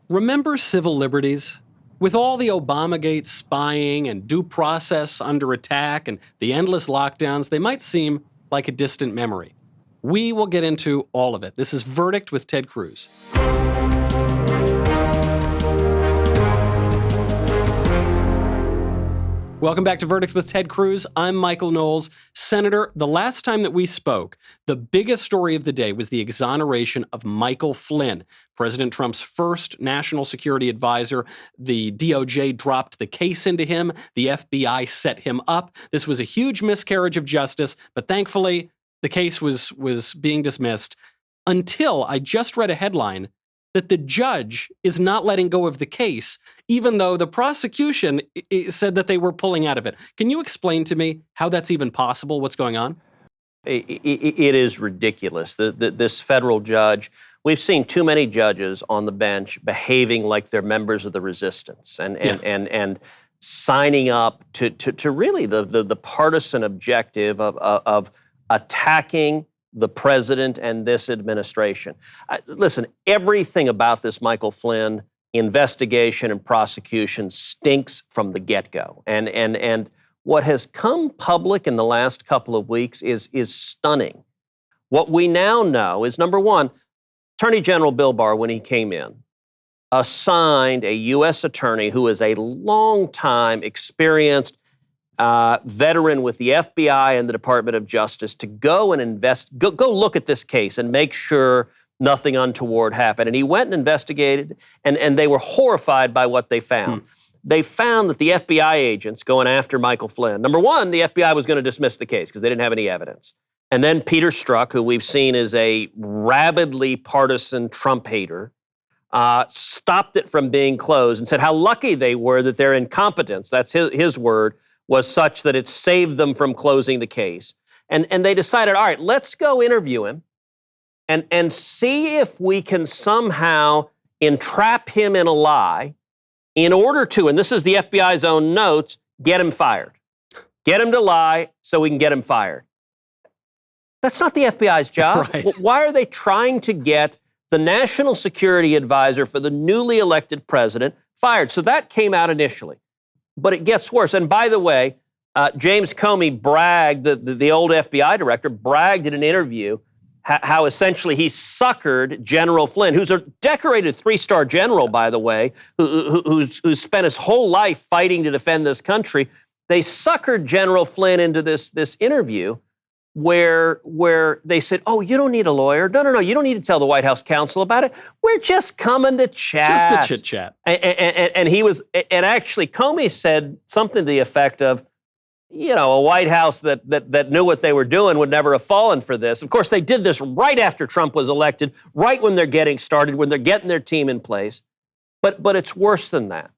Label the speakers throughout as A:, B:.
A: Remember civil liberties? With all the Obamagate spying and due process under attack and the endless lockdowns, they might seem like a distant memory. We will get into all of it. This is Verdict with Ted Cruz. Welcome back to Verdict with Ted Cruz. I'm Michael Knowles. Senator, the last time that we spoke, the biggest story of the day was the exoneration of Michael Flynn, President Trump's first national security advisor. The DOJ dropped the case into him. The FBI set him up. This was a huge miscarriage of justice, but thankfully, the case was being dismissed until I just read a headline that the judge is not letting go of the case, even though the prosecution said that they were pulling out of it. Can you explain to me how that's even possible? What's going on?
B: It is ridiculous. This federal judge, we've seen too many judges on the bench behaving like they're members of the resistance and signing up to really the partisan objective of attacking the president and this administration. Listen, everything about this Michael Flynn investigation and prosecution stinks from the get-go. And what has come public in the last couple of weeks is stunning. What we now know is, number one, Attorney General Bill Barr, when he came in, assigned a U.S. attorney who is a long-time experienced veteran with the FBI and the Department of Justice to go and go look at this case and make sure nothing untoward happened. And he went and investigated, and they were horrified by what they found. They found that the FBI agents going after Michael Flynn, number one, the FBI was going to dismiss the case because they didn't have any evidence. And then Peter Strzok, who we've seen is a rabidly partisan Trump hater, stopped it from being closed and said how lucky they were that their incompetence, that's his word, was such that it saved them from closing the case. And they decided, all right, let's go interview him and see if we can somehow entrap him in a lie in order to, and this is the FBI's own notes, get him fired. Get him to lie so we can get him fired. That's not the FBI's job.
A: Right.
B: Why are they trying to get the national security advisor for the newly elected president fired? So that came out initially. But it gets worse. And by the way, James Comey bragged, the old FBI director, bragged in an interview how essentially he suckered General Flynn, who's a decorated three-star general, by the way, who's spent his whole life fighting to defend this country. They suckered General Flynn into this interview where they said, oh, you don't need a lawyer. No, you don't need to tell the White House counsel about it. We're just coming to chat.
A: Just a chit-chat.
B: And actually Comey said something to the effect of, a White House that knew what they were doing would never have fallen for this. Of course, they did this right after Trump was elected, right when they're getting started, when they're getting their team in place. But it's worse than that.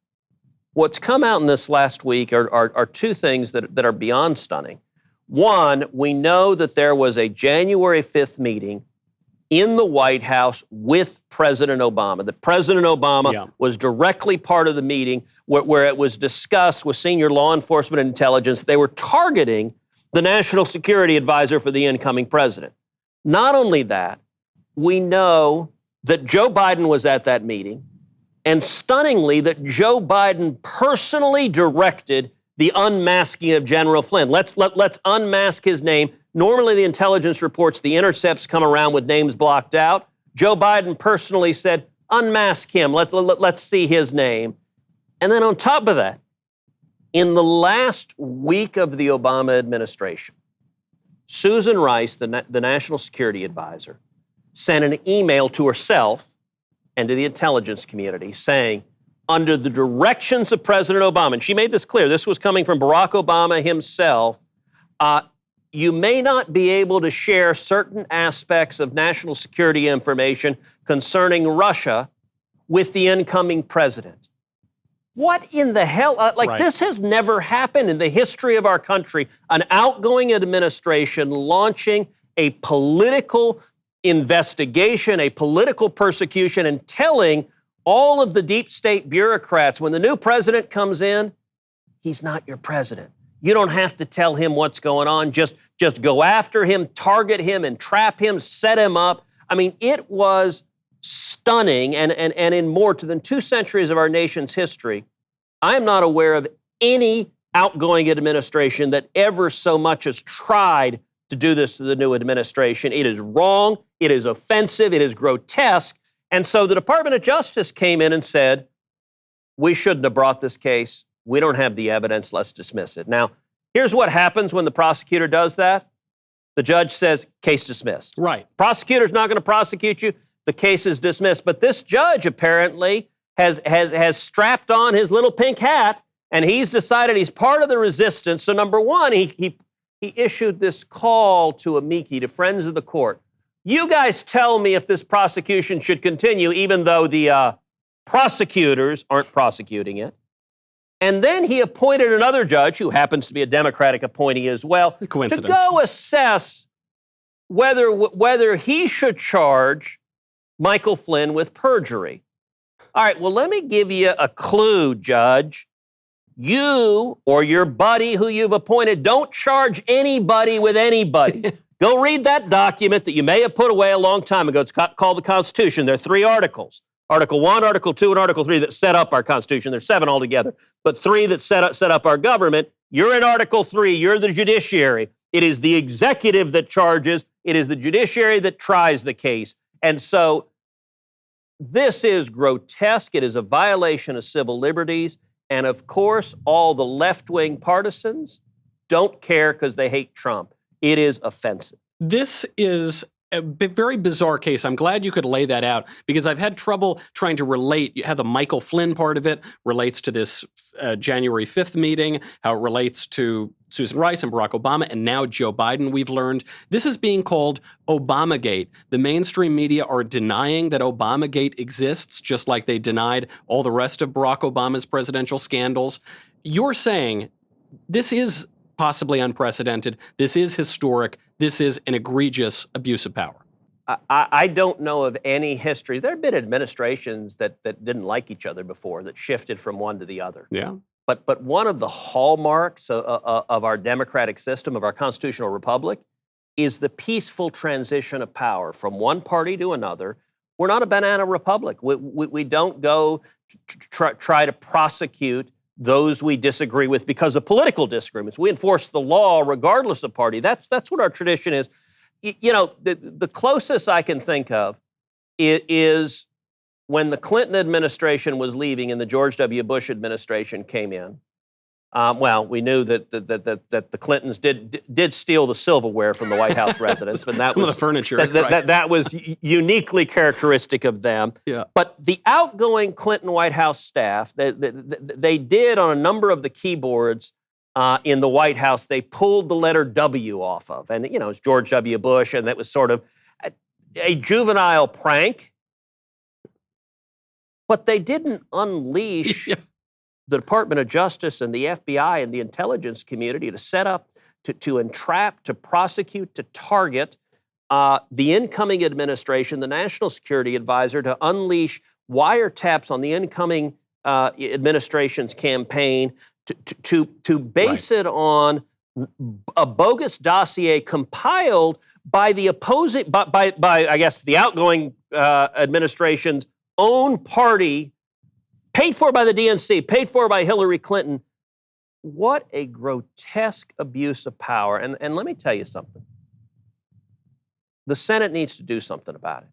B: What's come out in this last week are two things that are beyond stunning. One, we know that there was a January 5th meeting in the White House with President Obama. That President Obama was directly part of the meeting where it was discussed with senior law enforcement and intelligence. They were targeting the national security advisor for the incoming president. Not only that, we know that Joe Biden was at that meeting, and stunningly, that Joe Biden personally directed the unmasking of General Flynn. Let's unmask his name. Normally, the intelligence reports, the intercepts come around with names blocked out. Joe Biden personally said, unmask him. Let's see his name. And then on top of that, in the last week of the Obama administration, Susan Rice, the national security advisor, sent an email to herself and to the intelligence community saying, under the directions of President Obama, and she made this clear, this was coming from Barack Obama himself, you may not be able to share certain aspects of national security information concerning Russia with the incoming president. What in the hell? This has never happened in the history of our country, an outgoing administration launching a political investigation, a political persecution, and telling all of the deep state bureaucrats, when the new president comes in, he's not your president. You don't have to tell him what's going on. Just go after him, target him, entrap him, set him up. I mean, it was stunning, and in more than 2 centuries of our nation's history, I am not aware of any outgoing administration that ever so much as tried to do this to the new administration. It is wrong, it is offensive, it is grotesque. And so the Department of Justice came in and said, we shouldn't have brought this case. We don't have the evidence, let's dismiss it. Now, here's what happens when the prosecutor does that. The judge says, case dismissed.
A: Right.
B: Prosecutor's not going to prosecute you. The case is dismissed. But this judge apparently has strapped on his little pink hat, and he's decided he's part of the resistance. So number one, he issued this call to amici, to friends of the court. You guys tell me if this prosecution should continue, even though the prosecutors aren't prosecuting it. And then he appointed another judge, who happens to be a Democratic appointee as well, to go assess whether he should charge Michael Flynn with perjury. All right, well, let me give you a clue, Judge. You or your buddy who you've appointed don't charge anybody with anybody. Go read that document that you may have put away a long time ago. It's called the Constitution. There are 3 articles. Article 1, Article 2, and Article 3 that set up our Constitution. There's 7 altogether, but 3 that set up our government. You're in Article 3. You're the judiciary. It is the executive that charges. It is the judiciary that tries the case. And so this is grotesque. It is a violation of civil liberties. And of course, all the left-wing partisans don't care because they hate Trump. It is offensive.
A: This is a very bizarre case. I'm glad you could lay that out, because I've had trouble trying to relate how the Michael Flynn part of it relates to this January 5th meeting, how it relates to Susan Rice and Barack Obama, and now Joe Biden, we've learned. This is being called Obamagate. The mainstream media are denying that Obamagate exists, just like they denied all the rest of Barack Obama's presidential scandals. You're saying this is possibly unprecedented. This is historic. This is an egregious abuse of power.
B: I don't know of any history. There have been administrations that didn't like each other before, that shifted from one to the other.
A: Yeah.
B: But one of the hallmarks of our democratic system, of our constitutional republic, is the peaceful transition of power from one party to another. We're not a banana republic. We don't go try to prosecute those we disagree with because of political disagreements. We enforce the law regardless of party. That's what our tradition is. You know, the closest I can think of is when the Clinton administration was leaving and the George W. Bush administration came in. Well, we knew that the Clintons did steal the silverware from the White House residence, but that
A: Some
B: was
A: of the furniture.
B: That was uniquely characteristic of them.
A: Yeah.
B: But the outgoing Clinton White House staff, they did on a number of the keyboards in the White House, they pulled the letter W off of, and you know, it's George W. Bush, and that was sort of a juvenile prank. But they didn't unleash the Department of Justice and the FBI and the intelligence community to set up, to entrap, to prosecute, to target the incoming administration, the National Security Advisor, to unleash wiretaps on the incoming administration's campaign, to base it on a bogus dossier compiled by the opposing, by I guess the outgoing administration's own party, paid for by the DNC, paid for by Hillary Clinton. What a grotesque abuse of power. And let me tell you something. The Senate needs to do something about it.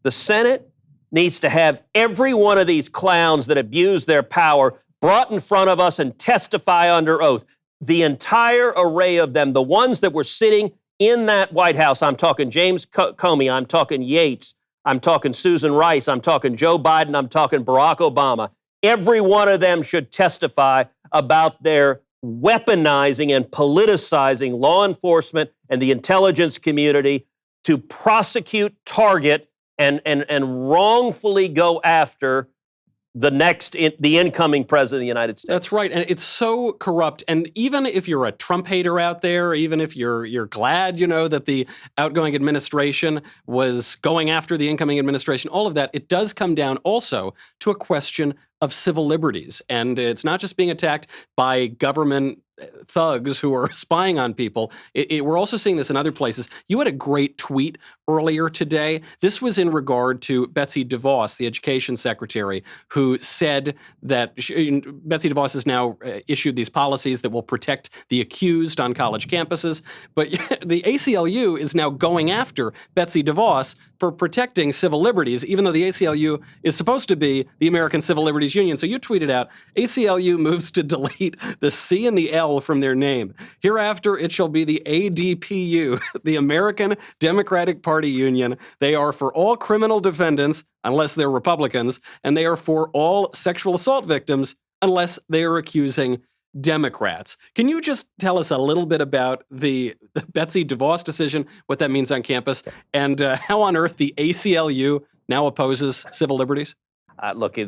B: The Senate needs to have every one of these clowns that abuse their power brought in front of us and testify under oath. The entire array of them, the ones that were sitting in that White House. I'm talking James Comey, I'm talking Yates, I'm talking Susan Rice, I'm talking Joe Biden, I'm talking Barack Obama. Every one of them should testify about their weaponizing and politicizing law enforcement and the intelligence community to prosecute, target, and wrongfully go after the incoming president of the United States.
A: That's right. And it's so corrupt. And even if you're a Trump hater out there, even if you're glad, you know, that the outgoing administration was going after the incoming administration, all of that, it does come down also to a question of civil liberties. And it's not just being attacked by government thugs who are spying on people. We're also seeing this in other places. You had a great tweet earlier today. This was in regard to Betsy DeVos, the education secretary, who said that Betsy DeVos has now issued these policies that will protect the accused on college campuses. But the ACLU is now going after Betsy DeVos for protecting civil liberties, even though the ACLU is supposed to be the American Civil Liberties Union. So you tweeted out, ACLU moves to delete the C and the L from their name. Hereafter, it shall be the ADPU, the American Democratic Party Union. They are for all criminal defendants, unless they're Republicans, and they are for all sexual assault victims, unless they are accusing Democrats. Can you just tell us a little bit about the Betsy DeVos decision, what that means on campus, and how on earth the ACLU now opposes civil liberties?
B: Look, it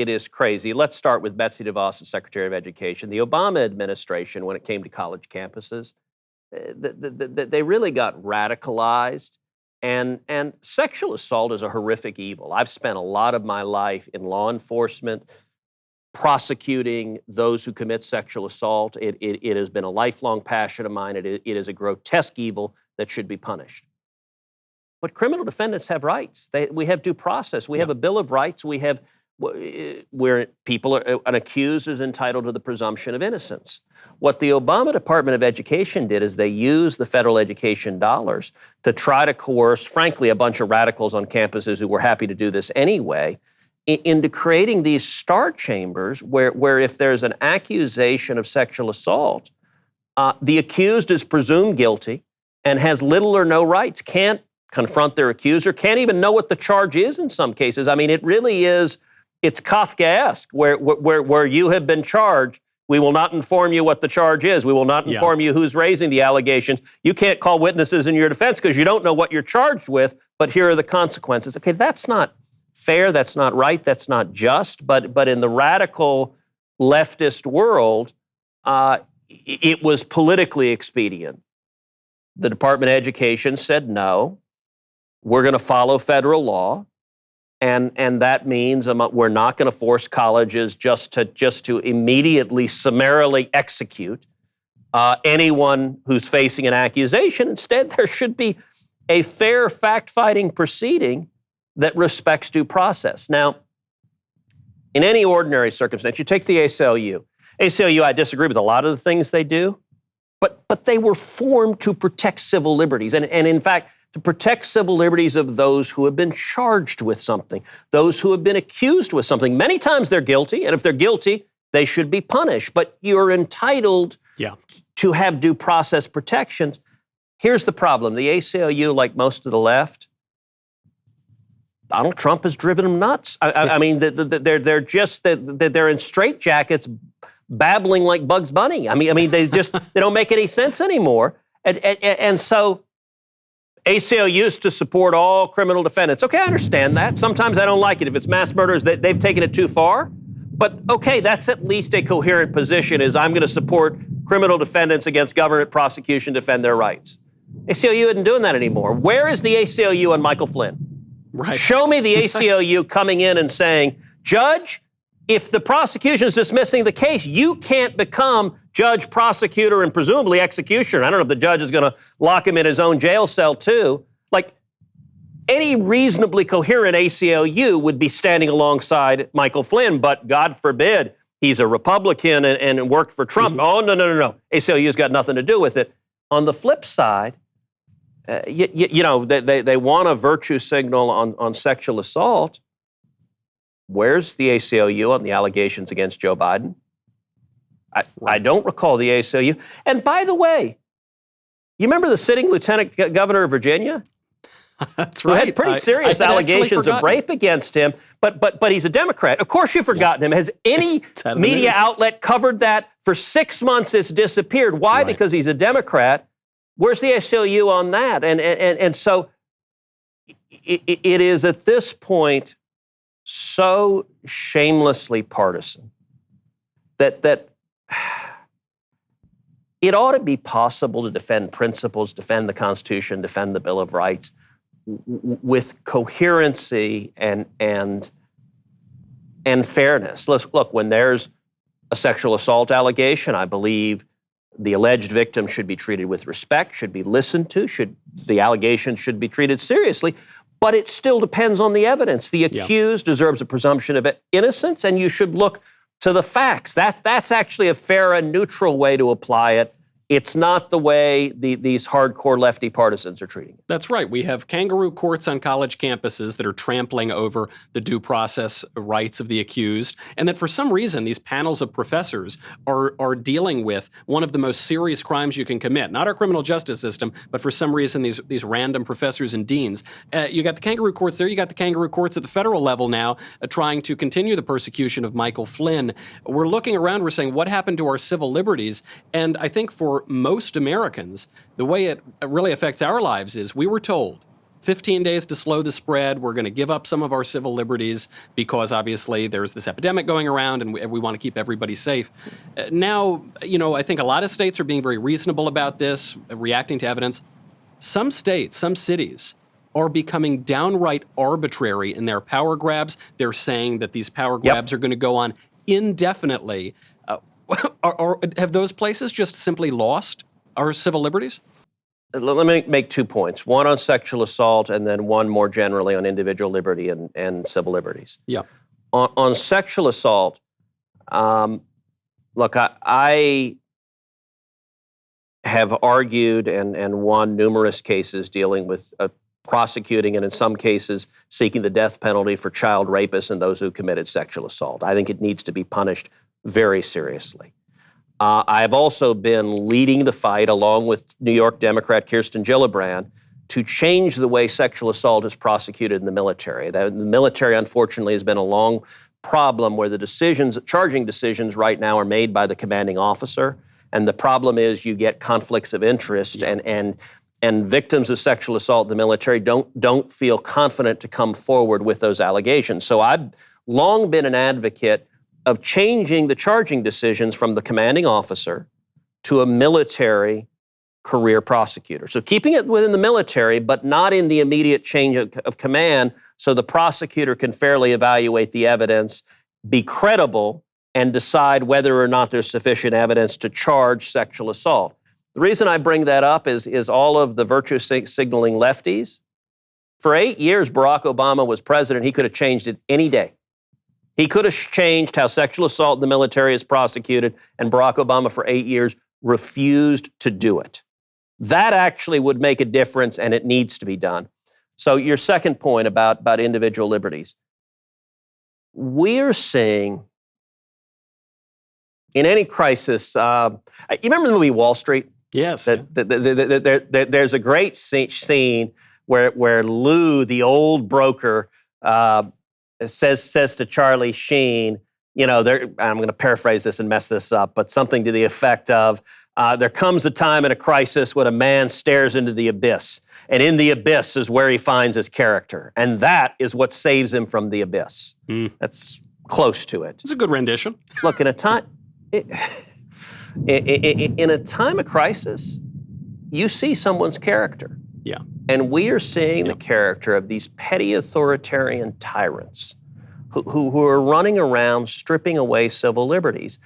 B: is crazy. Let's start with Betsy DeVos, the Secretary of Education. The Obama administration, when it came to college campuses, they really got radicalized. And sexual assault is a horrific evil. I've spent a lot of my life in law enforcement, prosecuting those who commit sexual assault. It has been a lifelong passion of mine. It is a grotesque evil that should be punished. But criminal defendants have rights. We have due process. We have a Bill of Rights. We have where an accused is entitled to the presumption of innocence. What the Obama Department of Education did is they used the federal education dollars to try to coerce, frankly, a bunch of radicals on campuses who were happy to do this anyway, into creating these star chambers where if there's an accusation of sexual assault, the accused is presumed guilty and has little or no rights, can't confront their accuser, can't even know what the charge is in some cases. I mean, it really is, it's Kafkaesque, where you have been charged. We will not inform you what the charge is. We will not inform you who's raising the allegations. You can't call witnesses in your defense because you don't know what you're charged with, but here are the consequences. Okay, that's not fair, that's not right, that's not just, but in the radical leftist world, it was politically expedient. The Department of Education said no. We're going to follow federal law, and that means we're not going to force colleges just to immediately summarily execute anyone who's facing an accusation. Instead, there should be a fair fact-finding proceeding that respects due process. Now, in any ordinary circumstance, you take the ACLU. ACLU, I disagree with a lot of the things they do, but they were formed to protect civil liberties, and in fact, to protect civil liberties of those who have been charged with something, those who have been accused with something. Many times they're guilty, and if they're guilty, they should be punished. But you're entitled to have due process protections. Here's the problem. The ACLU, like most of the left, Donald Trump has driven them nuts. I mean, they're in straitjackets, babbling like Bugs Bunny. I mean, they don't make any sense anymore. And so ACLU used to support all criminal defendants. Okay, I understand that. Sometimes I don't like it. If it's mass murders, they've taken it too far. But okay, that's at least a coherent position, is I'm going to support criminal defendants against government prosecution, defend their rights. ACLU isn't doing that anymore. Where is the ACLU on Michael Flynn?
A: Right.
B: Show me the ACLU coming in and saying, Judge, if the prosecution is dismissing the case, you can't become judge, prosecutor, and presumably executioner. I don't know if the judge is going to lock him in his own jail cell too. Like, any reasonably coherent ACLU would be standing alongside Michael Flynn, but God forbid he's a Republican and worked for Trump. Oh, no. ACLU's got nothing to do with it. On the flip side, they want a virtue signal on sexual assault. Where's the ACLU on the allegations against Joe Biden? I don't recall the ACLU. And by the way, you remember the sitting lieutenant governor of Virginia?
A: That's
B: who
A: right.
B: had pretty serious allegations of rape against him, but he's a Democrat. Of course you've forgotten him. Has any media outlet covered that? For 6 months it's disappeared. Why? Right. Because he's a Democrat. Where's the ACLU on that? And so it is at this point so shamelessly partisan that it ought to be possible to defend principles, defend the Constitution, defend the Bill of Rights with coherency and and fairness. Look, when there's a sexual assault allegation, I believe the alleged victim should be treated with respect, should be listened to, the allegation should be treated seriously, but it still depends on the evidence. The accused deserves a presumption of innocence, and you should look to the facts. That's actually a fair and neutral way to apply it. It's not the way these hardcore lefty partisans are treating it.
A: That's right. We have kangaroo courts on college campuses that are trampling over the due process rights of the accused, and that for some reason these panels of professors are dealing with one of the most serious crimes you can commit. Not our criminal justice system, but for some reason these random professors and deans. You got the kangaroo courts there. You got the kangaroo courts at the federal level now trying to continue the persecution of Michael Flynn. We're looking around. We're saying, what happened to our civil liberties? And I think for most Americans, the way it really affects our lives is we were told 15 days to slow the spread. We're going to give up some of our civil liberties because obviously there's this epidemic going around and we want to keep everybody safe. Now, I think a lot of states are being very reasonable about this, reacting to evidence. Some states, some cities are becoming downright arbitrary in their power grabs. They're saying that these power grabs are going to go on indefinitely. Have those places just simply lost our civil liberties?
B: Let me make 2 points. One on sexual assault and then one more generally on individual liberty and civil liberties.
A: Yeah.
B: On sexual assault, look, I have argued and won numerous cases dealing with prosecuting and in some cases seeking the death penalty for child rapists and those who committed sexual assault. I think it needs to be punished very seriously. I've also been leading the fight, along with New York Democrat Kirsten Gillibrand, to change the way sexual assault is prosecuted in the military. The military, unfortunately, has been a long problem where the charging decisions right now are made by the commanding officer. And the problem is you get conflicts of interest and victims of sexual assault in the military don't feel confident to come forward with those allegations. So I've long been an advocate of changing the charging decisions from the commanding officer to a military career prosecutor. So keeping it within the military, but not in the immediate change of command, so the prosecutor can fairly evaluate the evidence, be credible, and decide whether or not there's sufficient evidence to charge sexual assault. The reason I bring that up is all of the virtue signaling lefties. For 8 years, Barack Obama was president. He could have changed it any day. He could have changed how sexual assault in the military is prosecuted, and Barack Obama for 8 years refused to do it. That actually would make a difference, and it needs to be done. So your second point about individual liberties. We're seeing, in any crisis, you remember the movie Wall Street?
A: Yes.
B: There's a great scene where Lou, the old broker, says to Charlie Sheen, I'm going to paraphrase this and mess this up, but something to the effect of, there comes a time in a crisis when a man stares into the abyss, and in the abyss is where he finds his character, and that is what saves him from the abyss. That's close to it.
A: It's a good rendition.
B: Look, in a time of crisis, you see someone's character.
A: Yeah.
B: And we are seeing the character of these petty authoritarian tyrants who are running around stripping away civil liberties.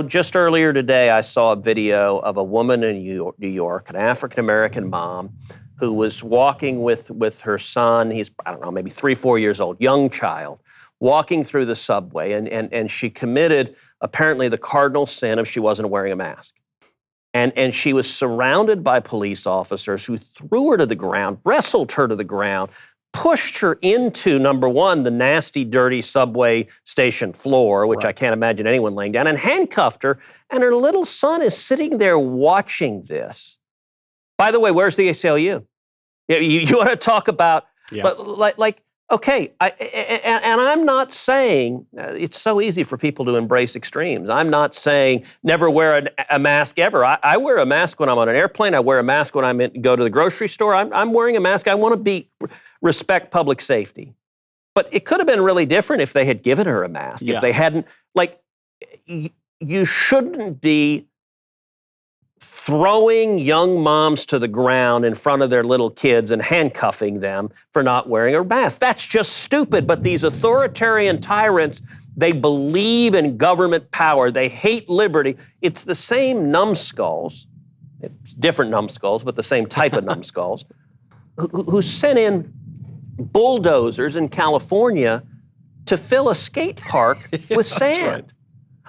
B: Just earlier today, I saw a video of a woman in New York, an African-American mom, who was walking with her son. He's, maybe 3-4 years old, young child, walking through the subway. And she committed, apparently, the cardinal sin of she wasn't wearing a mask. And she was surrounded by police officers who threw her to the ground, wrestled her to the ground, pushed her into, number one, the nasty, dirty subway station floor, which I can't imagine anyone laying down, and handcuffed her. And her little son is sitting there watching this. By the way, where's the ACLU? You want to talk about, but okay, and I'm not saying, it's so easy for people to embrace extremes. I'm not saying never wear a mask ever. I wear a mask when I'm on an airplane. I wear a mask when go to the grocery store. I'm wearing a mask. I want to respect public safety. But it could have been really different if they had given her a mask. If they hadn't, you shouldn't be throwing young moms to the ground in front of their little kids and handcuffing them for not wearing a mask. That's just stupid. But these authoritarian tyrants, they believe in government power. They hate liberty. It's the same numbskulls, it's different numbskulls, but the same type of numbskulls, who sent in bulldozers in California to fill a skate park with sand.
A: Right.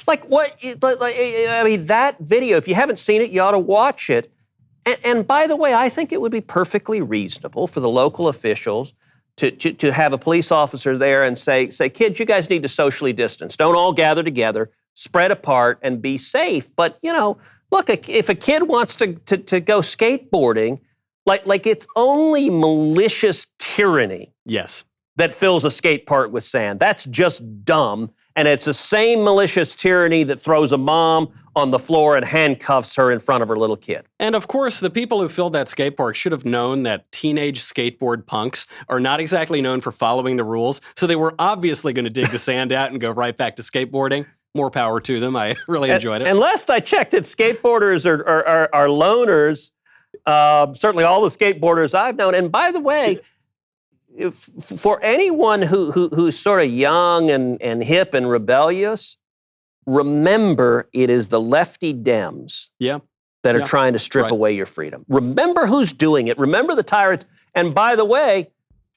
B: Like what? I mean, that video, if you haven't seen it, you ought to watch it. And by the way, I think it would be perfectly reasonable for the local officials to have a police officer there and say, kids, you guys need to socially distance. Don't all gather together, spread apart, and be safe. But, look, if a kid wants to go skateboarding, like it's only malicious tyranny.
A: Yes.
B: That fills a skate park with sand. That's just dumb. And it's the same malicious tyranny that throws a mom on the floor and handcuffs her in front of her little kid.
A: And of course, the people who filled that skate park should have known that teenage skateboard punks are not exactly known for following the rules. So they were obviously going to dig the sand out and go right back to skateboarding. More power to them. I really enjoyed it.
B: And last I checked, skateboarders are loners. Certainly all the skateboarders I've known. And by the way, for anyone who's sort of young and hip and rebellious, remember it is the lefty Dems that are trying to strip away your freedom. Remember who's doing it. Remember the tyrants. And by the way,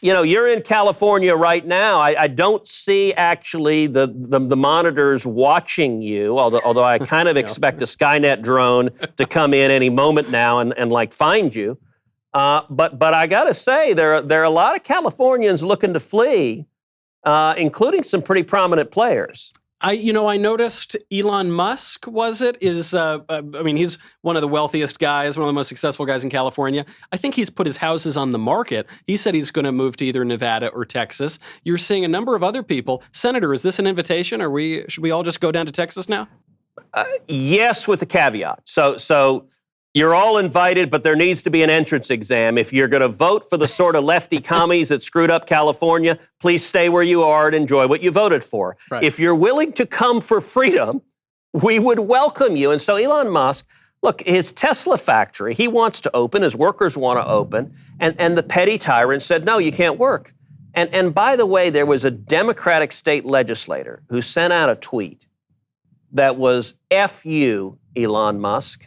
B: you're in California right now. I don't see actually the monitors watching you, although I kind of expect a Skynet drone to come in any moment now and find you. But I got to say, there are a lot of Californians looking to flee, including some pretty prominent players.
A: I noticed Elon Musk, he's one of the wealthiest guys, one of the most successful guys in California. I think he's put his houses on the market. He said he's going to move to either Nevada or Texas. You're seeing a number of other people. Senator, is this an invitation? Should we all just go down to Texas now?
B: Yes, with a caveat. So you're all invited, but there needs to be an entrance exam. If you're going to vote for the sort of lefty commies that screwed up California, please stay where you are and enjoy what you voted for. Right. If you're willing to come for freedom, we would welcome you. And so Elon Musk, look, his Tesla factory, he wants to open, his workers want to open, and the petty tyrant said, no, you can't work. And by the way, there was a Democratic state legislator who sent out a tweet that was, F you, Elon Musk.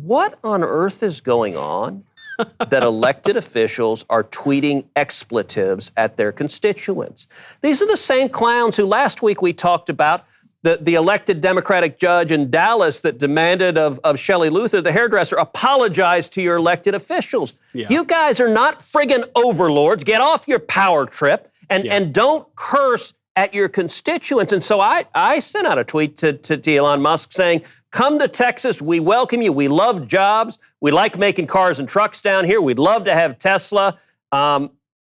B: What on earth is going on that elected officials are tweeting expletives at their constituents? These are the same clowns who last week we talked about, the elected Democratic judge in Dallas that demanded of Shelley Luther, the hairdresser, apologize to your elected officials. Yeah. You guys are not friggin' overlords. Get off your power trip and don't curse at your constituents. And so I sent out a tweet to Elon Musk saying, come to Texas. We welcome you. We love jobs. We like making cars and trucks down here. We'd love to have Tesla. By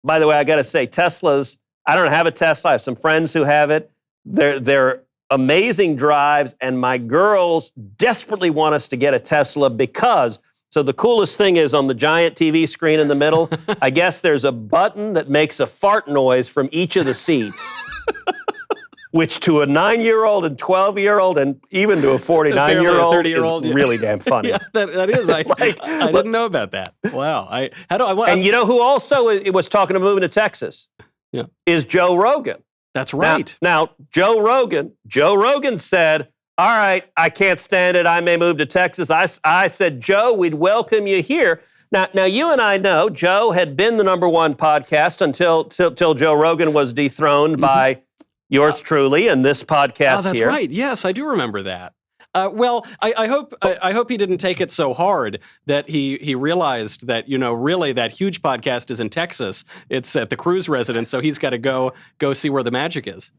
B: the way, I got to say, Teslas, I don't have a Tesla. I have some friends who have it. They're amazing drives. And my girls desperately want us to get a Tesla because, so the coolest thing is on the giant TV screen in the middle, I guess there's a button that makes a fart noise from each of the seats. Which to a 9-year-old and 12-year-old and even to a 49-year-old
A: 30-year-old,
B: is really damn funny.
A: Yeah, that is. I didn't know about that. Wow.
B: And you know who also was talking about moving to Texas?
A: Yeah.
B: Is Joe Rogan.
A: That's right.
B: Now, Joe Rogan said, all right, I can't stand it. I may move to Texas. I said, Joe, we'd welcome you here. Now, you and I know Joe had been the #1 podcast until Joe Rogan was dethroned by yours truly and this podcast
A: that's
B: here.
A: Right. Yes, I do remember that. Well, I hope he didn't take it so hard that he realized that, really that huge podcast is in Texas. It's at the Cruz residence, so he's got to go see where the magic is.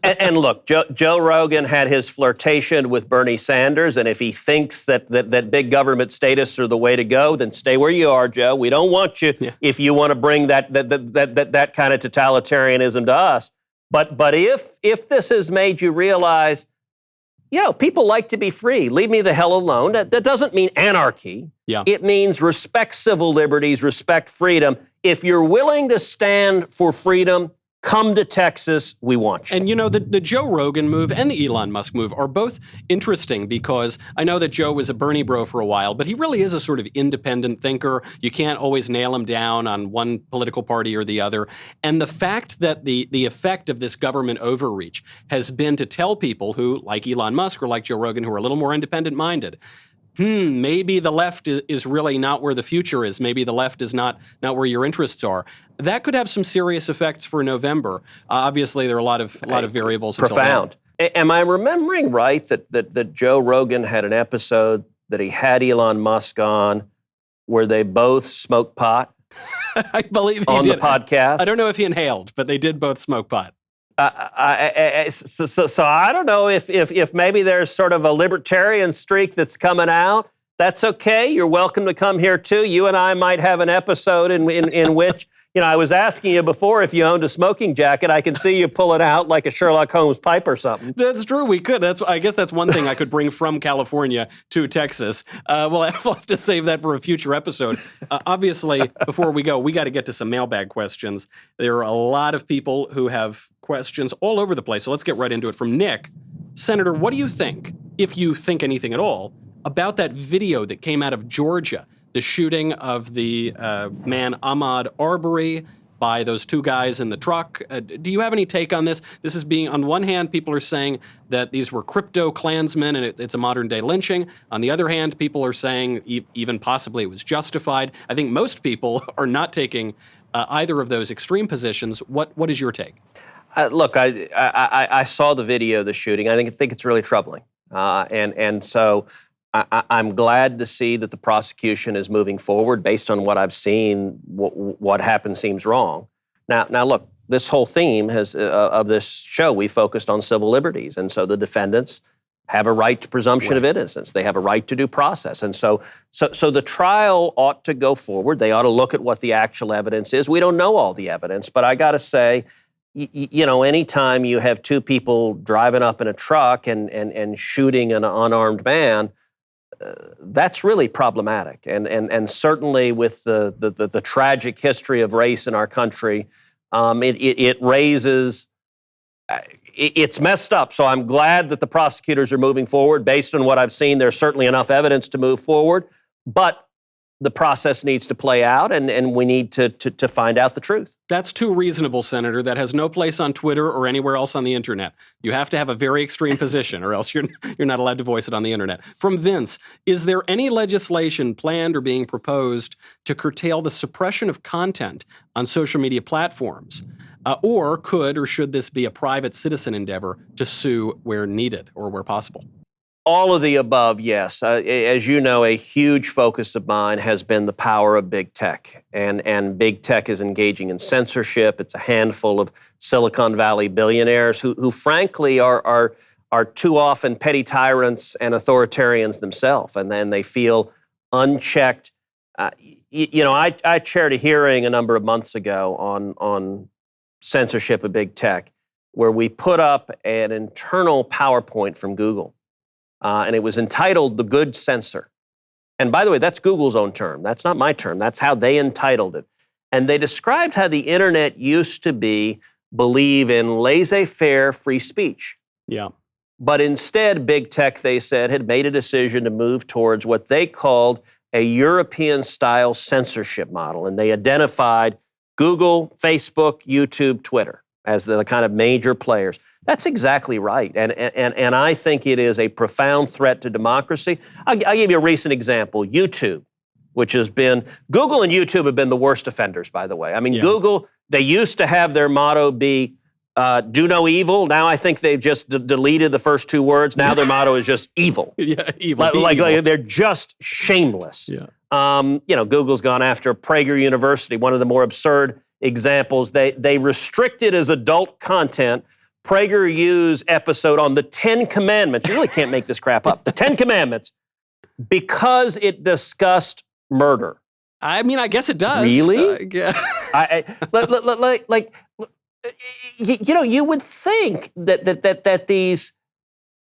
B: and look, Joe Rogan had his flirtation with Bernie Sanders, and if he thinks that big government statists are the way to go, then stay where you are, Joe. We don't want you if you want to bring that kind of totalitarianism to us. But if this has made you realize, people like to be free. Leave me the hell alone. That doesn't mean anarchy.
A: Yeah.
B: It means respect civil liberties, respect freedom. If you're willing to stand for freedom, come to Texas, we want you.
A: And the Joe Rogan move and the Elon Musk move are both interesting because I know that Joe was a Bernie bro for a while, but he really is a sort of independent thinker. You can't always nail him down on one political party or the other. And the fact that the effect of this government overreach has been to tell people who, like Elon Musk or like Joe Rogan, who are a little more independent-minded, maybe the left is really not where the future is. Maybe the left is not where your interests are. That could have some serious effects for November. Obviously, there are a lot of variables.
B: Profound. Am I remembering right that Joe Rogan had an episode that he had Elon Musk on where they both smoked pot?
A: I believe he
B: on
A: did.
B: The podcast.
A: I don't know if he inhaled, but they did both smoke pot.
B: So I don't know if maybe there's sort of a libertarian streak that's coming out. That's okay. You're welcome to come here too. You and I might have an episode in which, I was asking you before if you owned a smoking jacket. I can see you pull it out like a Sherlock Holmes pipe or something.
A: That's true. We could. I guess that's one thing I could bring from California to Texas. We'll have to save that for a future episode. Obviously, before we go, we got to get to some mailbag questions. There are a lot of people who have questions all over the place. So let's get right into it. From Nick, Senator, what do you think, if you think anything at all, about that video that came out of Georgia, the shooting of the man Ahmaud Arbery by those two guys in the truck? Do you have any take on this? This is being, on one hand, people are saying that these were crypto Klansmen and it's a modern-day lynching. On the other hand, people are saying even possibly it was justified. I think most people are not taking either of those extreme positions. What is your take?
B: Look, I saw the video of the shooting. I think it's really troubling, and so I'm glad to see that the prosecution is moving forward based on what I've seen. What happened seems wrong. Now, look, this whole theme of this show, we focused on civil liberties, and so the defendants have a right to presumption of innocence. They have a right to due process, and so the trial ought to go forward. They ought to look at what the actual evidence is. We don't know all the evidence, but I got to say, anytime you have two people driving up in a truck and shooting an unarmed man, that's really problematic. And certainly with the tragic history of race in our country, it raises. It's messed up. So I'm glad that the prosecutors are moving forward. Based on what I've seen, there's certainly enough evidence to move forward, but the process needs to play out, and we need to find out the truth.
A: That's too reasonable, Senator. That has no place on Twitter or anywhere else on the internet. You have to have a very extreme position, or else you're not allowed to voice it on the internet. From Vince, is there any legislation planned or being proposed to curtail the suppression of content on social media platforms? Or could or should this be a private citizen endeavor to sue where needed or where possible?
B: All of the above, yes. As you know, a huge focus of mine has been the power of big tech. And big tech is engaging in censorship. It's a handful of Silicon Valley billionaires who frankly, are too often petty tyrants and authoritarians themselves. And then they feel unchecked. I chaired a hearing a number of months ago on censorship of big tech, where we put up an internal PowerPoint from Google. And it was entitled The Good Censor. And by the way, that's Google's own term. That's not my term. That's how they entitled it. And they described how the internet used to believe in laissez-faire free speech.
A: Yeah.
B: But instead, big tech, they said, had made a decision to move towards what they called a European-style censorship model. And they identified Google, Facebook, YouTube, Twitter as the kind of major players. That's exactly right. And I think it is a profound threat to democracy. I'll give you a recent example. YouTube, which has been, Google and YouTube have been the worst offenders, by the way. I mean, yeah. Google, they used to have their motto be, do no evil. Now I think they've just deleted the first two words. Now their motto is just evil.
A: Yeah, evil.
B: Like they're just shameless.
A: Yeah.
B: Google's gone after Prager University, one of the more absurd examples. They restricted as adult content PragerU's episode on the 10 Commandments. You really can't make this crap up. The 10 Commandments, because it discussed murder.
A: I mean, I guess it does.
B: Really?
A: Yeah.
B: You would think that these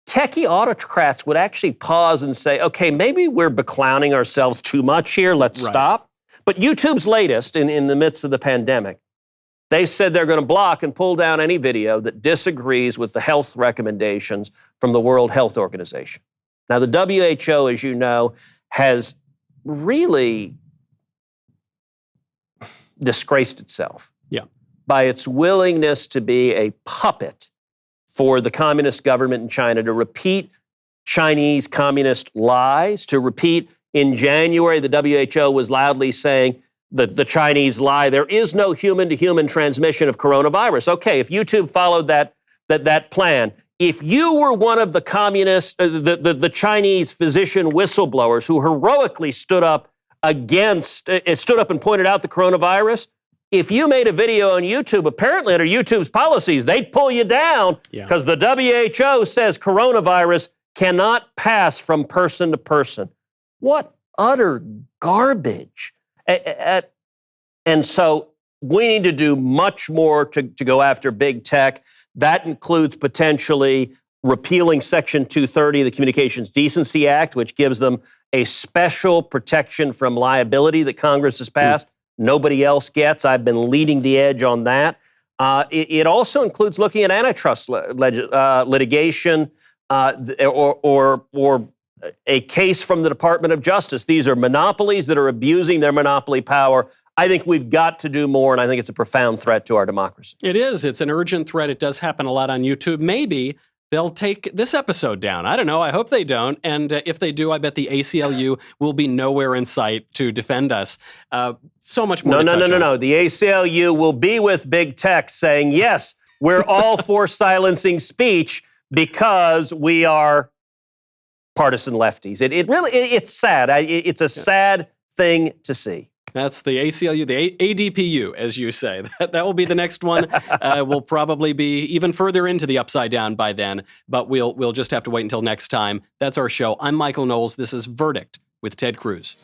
B: techie autocrats would actually pause and say, okay, maybe we're beclowning ourselves too much here. Let's stop. But YouTube's latest, in the midst of the pandemic, They said they're going to block and pull down any video that disagrees with the health recommendations from the World Health Organization. Now, the WHO, as you know, has really disgraced itself by its willingness to be a puppet for the communist government in China, to repeat Chinese communist lies, to repeat in January, the WHO was loudly saying that the Chinese lie, there is no human-to-human transmission of coronavirus. Okay, if YouTube followed that plan, if you were one of the communist, the Chinese physician whistleblowers who heroically stood up and pointed out the coronavirus, if you made a video on YouTube, apparently under YouTube's policies, they'd pull you down because the WHO says coronavirus cannot pass from person to person. What utter garbage. And so we need to do much more to go after big tech. That includes potentially repealing Section 230 of the Communications Decency Act, which gives them a special protection from liability that Congress has passed. Nobody else gets. I've been leading the edge on that. It also includes looking at antitrust litigation or a case from the Department of Justice. These are monopolies that are abusing their monopoly power. I think we've got to do more, and I think it's a profound threat to our democracy.
A: It is. It's an urgent threat. It does happen a lot on YouTube. Maybe they'll take this episode down. I don't know. I hope they don't. And if they do, I bet the ACLU will be nowhere in sight to defend us. So much more.
B: No. The ACLU will be with big tech saying, yes, we're all for silencing speech because we are partisan lefties. It's sad. It's a sad thing to see.
A: That's the ACLU, the ADPU, as you say. That will be the next one. We'll probably be even further into the upside down by then, but we'll just have to wait until next time. That's our show. I'm Michael Knowles. This is Verdict with Ted Cruz.